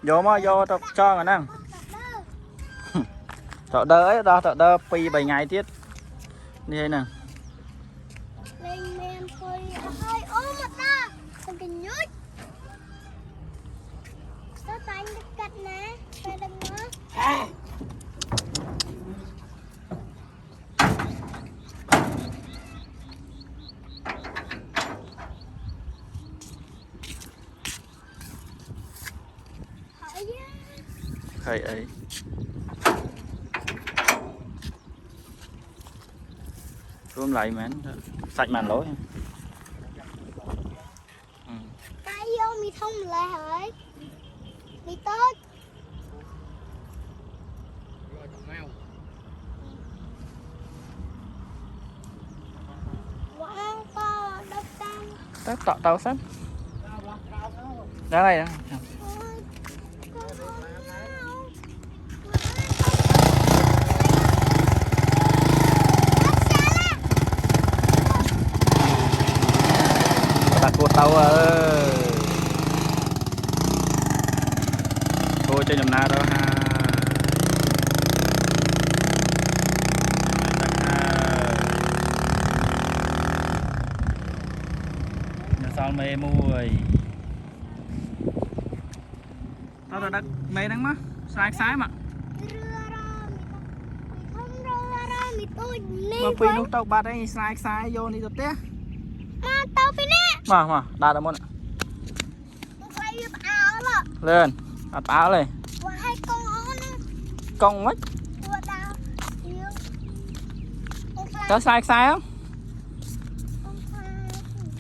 vô mà vô cho ngà năng thợ đơ ấy đó thợ đơ pi 7 ngày tiết đi đây nè khơi ấy rôm lại mến sạch màn lối cái vô mi thông lại hỏi mi tốt wow to đập tan tao tao sẵn ra đây đó đặt cột tàu thôi cho nhầm na đâu ha nhà sao mê mùi tao đã đặt mê nắng má sai sai mà mà phi lúc tao bắt ấy sai sai vô đi tập té tao phi nè mà đa đã muốn lên đặt áo lên con mất có sai sai không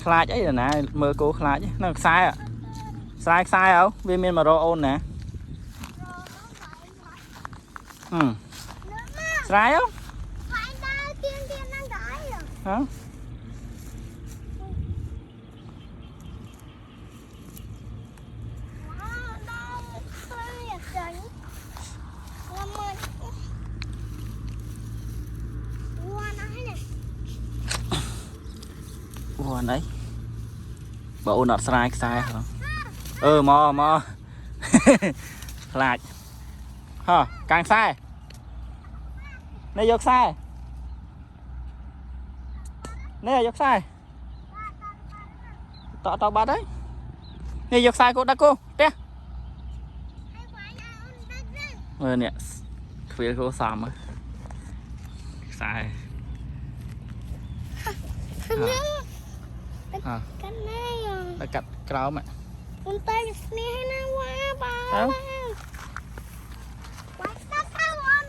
khai ấy là nè mơ cô khai chứ nó sai à sai sai không viên miên mà rô ôn nè sai không hả ủa đấy bộ nọt sai sai hả mò lại hả càng sai này dọc sai này dọc sai tao bắt đấy này dọc sai cô đã cô té nè phía cô xàm á sai đã cắt cáo mẹ con tay này nó quá ba